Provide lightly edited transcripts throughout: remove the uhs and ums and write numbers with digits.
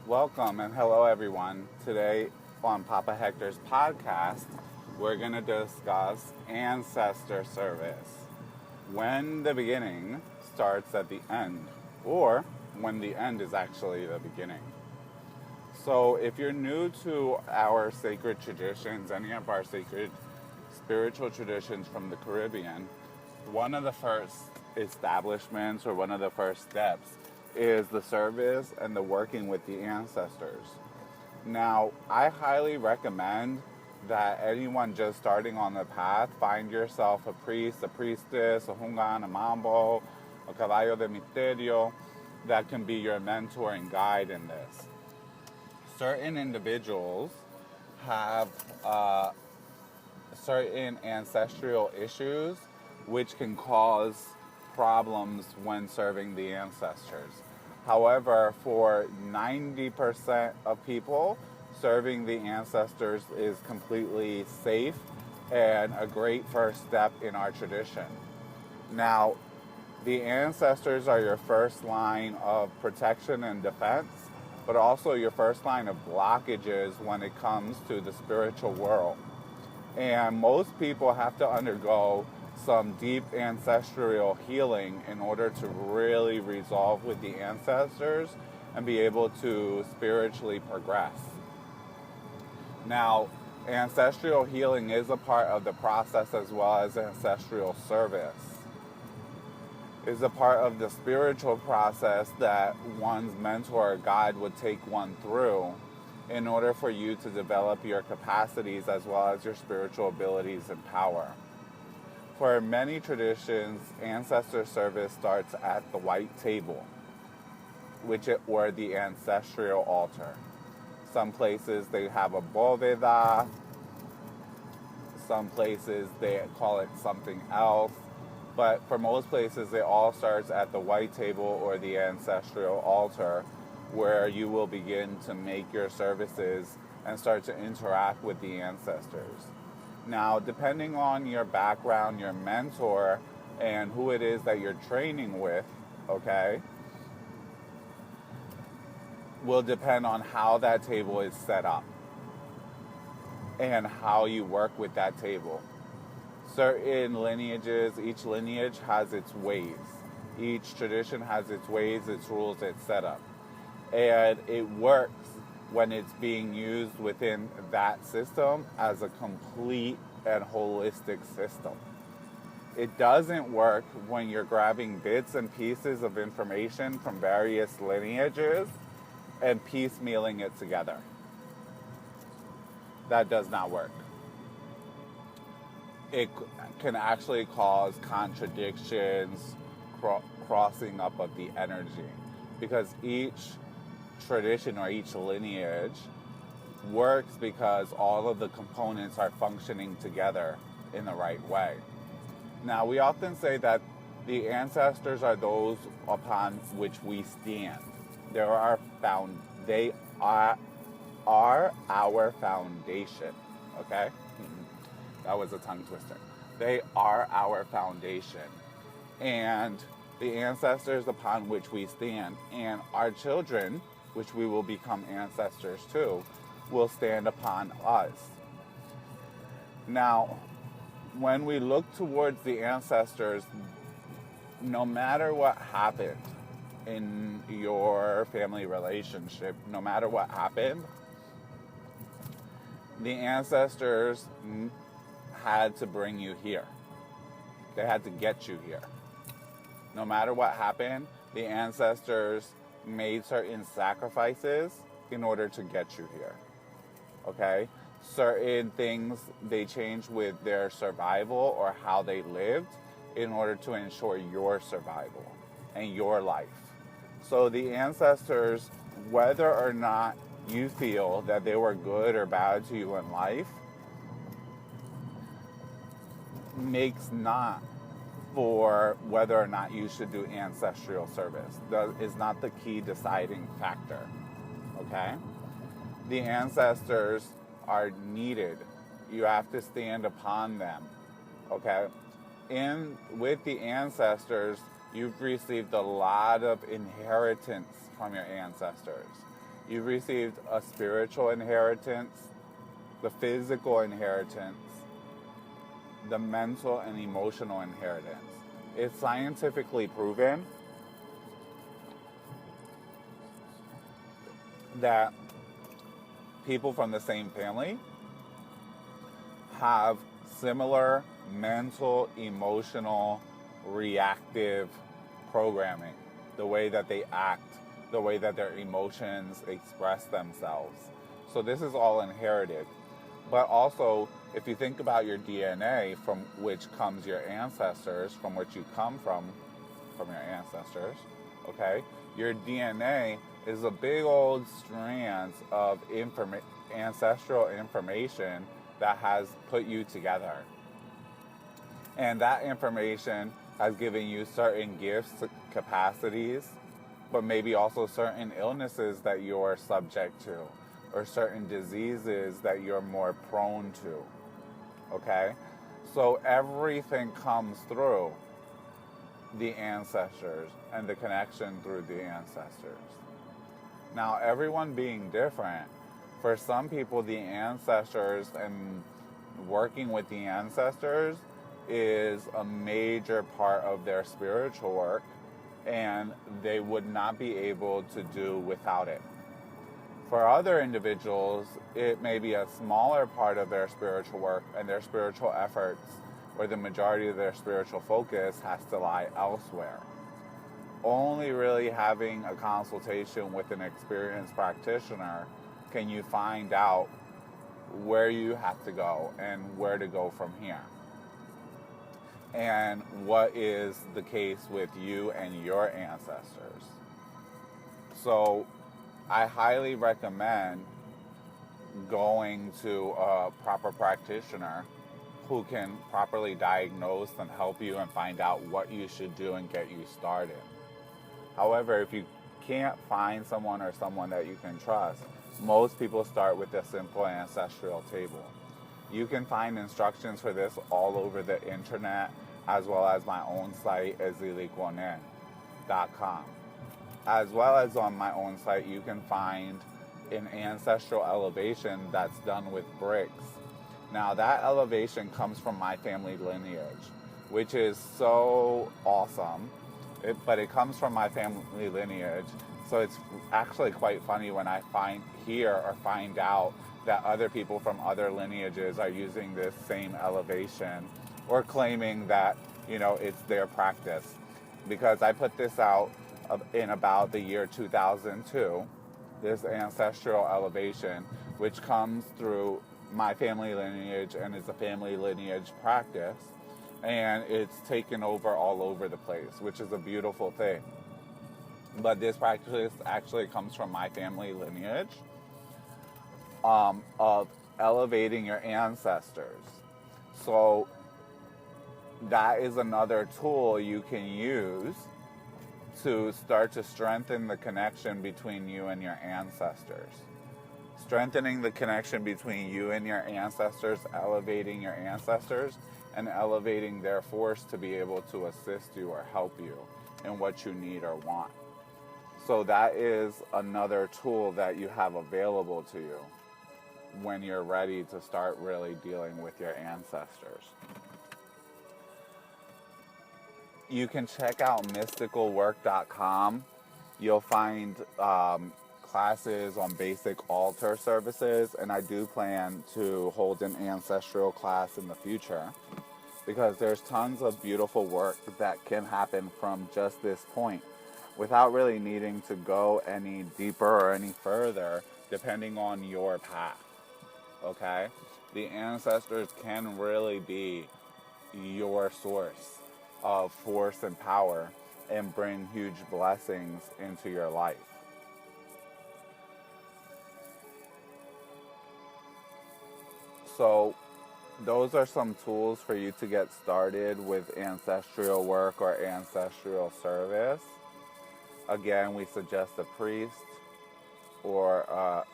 Welcome and hello everyone. Today on Papa Hector's podcast, we're going to discuss Ancestor Service. When the beginning starts at the end, or when the end is actually the beginning. So if you're new to our sacred traditions, any of our sacred spiritual traditions from the Caribbean, one of the first establishments or one of the first steps is the service and the working with the ancestors. Now, I highly recommend that anyone just starting on the path find yourself a priest, a priestess, a Houngan, a mambo, a caballo de misterio that can be your mentor and guide in this. Certain individuals have certain ancestral issues which can cause problems when serving the ancestors. However, for 90% of people, serving the ancestors is completely safe and a great first step in our tradition. Now, the ancestors are your first line of protection and defense, but also your first line of blockages when it comes to the spiritual world. And most people have to undergo some deep ancestral healing in order to really resolve with the ancestors and be able to spiritually progress. Now, ancestral healing is a part of the process as well as ancestral service. Is a part of the spiritual process that one's mentor or guide would take one through in order for you to develop your capacities as well as your spiritual abilities and power. For many traditions, ancestor service starts at the white table, or the ancestral altar. Some places they have a bóveda, some places they call it something else, but for most places it all starts at the white table or the ancestral altar, where you will begin to make your services and start to interact with the ancestors. Now, depending on your background, your mentor, and who it is that you're training with, okay, will depend on how that table is set up and how you work with that table. Certain lineages, each lineage has its ways. Each tradition has its ways, its rules, its setup. And it works when it's being used within that system as a complete and holistic system. It doesn't work when you're grabbing bits and pieces of information from various lineages and piecemealing it together. That does not work. It can actually cause contradictions, crossing up of the energy, because each tradition or each lineage works because all of the components are functioning together in the right way. Now, we often say that the ancestors are those upon which we stand. They are our foundation. Okay? That was a tongue twister. They are our foundation. And the ancestors upon which we stand, and our children, which we will become ancestors to, will stand upon us. Now, when we look towards the ancestors, no matter what happened in your family relationship, no matter what happened, the ancestors had to bring you here. They had to get you here. No matter what happened, the ancestors made certain sacrifices in order to get you here. Okay? Certain things they changed with their survival or how they lived in order to ensure your survival and your life. So the ancestors, whether or not you feel that they were good or bad to you in life, makes not for whether or not you should do ancestral service. That is not the key deciding factor. Okay? The ancestors are needed. You have to stand upon them. Okay? With the ancestors, you've received a lot of inheritance from your ancestors. You've received a spiritual inheritance, the physical inheritance, the mental and emotional inheritance. It's scientifically proven that people from the same family have similar mental, emotional, reactive programming. The way that they act, the way that their emotions express themselves. So this is all inherited. But also, if you think about your DNA, from which comes your ancestors, from which you come from your ancestors, okay? Your DNA is a big old strand of ancestral information that has put you together. And that information has given you certain gifts, capacities, but maybe also certain illnesses that you're subject to, or certain diseases that you're more prone to, okay? So everything comes through the ancestors and the connection through the ancestors. Now, everyone being different, for some people, the ancestors and working with the ancestors is a major part of their spiritual work, and they would not be able to do without it. For other individuals, it may be a smaller part of their spiritual work, and their spiritual efforts, or the majority of their spiritual focus, has to lie elsewhere. Only really having a consultation with an experienced practitioner can you find out where you have to go and where to go from here. And what is the case with you and your ancestors. So I highly recommend going to a proper practitioner who can properly diagnose and help you and find out what you should do and get you started. However, if you can't find someone or someone that you can trust, most people start with a simple ancestral table. You can find instructions for this all over the internet, as well as my own site, ezilikuonen.com. As well as on my own site, you can find an ancestral elevation that's done with bricks. Now, that elevation comes from my family lineage, which is so awesome. But it comes from my family lineage, so it's actually quite funny when I find out that other people from other lineages are using this same elevation or claiming that, it's their practice. Because I put this out in about the year 2002, this ancestral elevation, which comes through my family lineage and is a family lineage practice. And it's taken over all over the place, which is a beautiful thing. But this practice actually comes from my family lineage of elevating your ancestors. So that is another tool you can use to start to strengthen the connection between you and your ancestors. Strengthening the connection between you and your ancestors, elevating your ancestors, and elevating their force to be able to assist you or help you in what you need or want. So that is another tool that you have available to you when you're ready to start really dealing with your ancestors. You can check out mysticalwork.com. You'll find classes on basic altar services, and I do plan to hold an ancestral class in the future, because there's tons of beautiful work that can happen from just this point without really needing to go any deeper or any further, depending on your path, okay? The ancestors can really be your source of force and power and bring huge blessings into your life. So those are some tools for you to get started with ancestral work or ancestral service. Again, we suggest a priest or a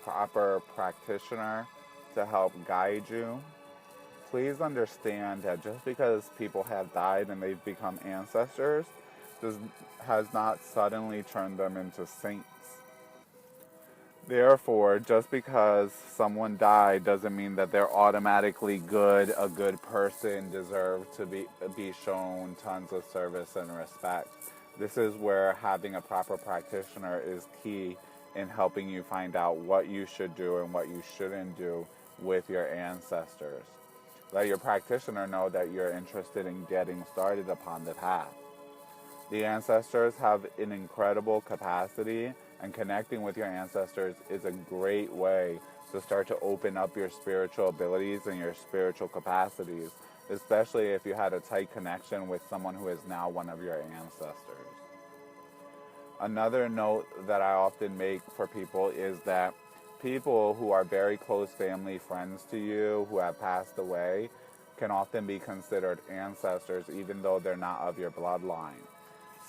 proper practitioner to help guide you. Please understand that just because people have died and they've become ancestors has not suddenly turned them into saints. Therefore, just because someone died doesn't mean that they're automatically good, a good person, deserve to be shown tons of service and respect. This is where having a proper practitioner is key in helping you find out what you should do and what you shouldn't do with your ancestors. Let your practitioner know that you're interested in getting started upon the path. The ancestors have an incredible capacity, and connecting with your ancestors is a great way to start to open up your spiritual abilities and your spiritual capacities, especially if you had a tight connection with someone who is now one of your ancestors. Another note that I often make for people is that people who are very close family friends to you who have passed away can often be considered ancestors even though they're not of your bloodline.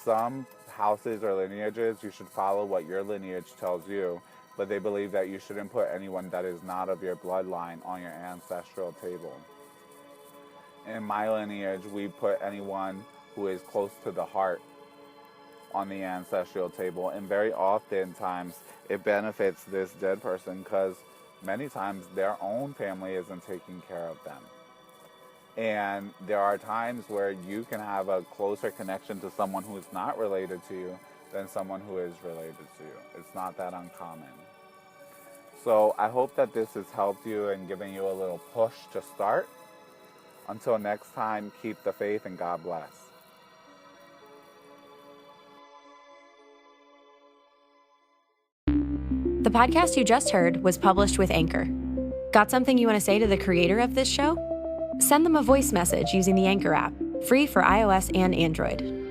Some houses or lineages, you should follow what your lineage tells you, but they believe that you shouldn't put anyone that is not of your bloodline on your ancestral table. In my lineage, we put anyone who is close to the heart on the ancestral table, and very often times it benefits this dead person because many times their own family isn't taking care of them. And there are times where you can have a closer connection to someone who is not related to you than someone who is related to you. It's not that uncommon. So I hope that this has helped you and given you a little push to start. Until next time, keep the faith and God bless. The podcast you just heard was published with Anchor. Got something you want to say to the creator of this show? Send them a voice message using the Anchor app, free for iOS and Android.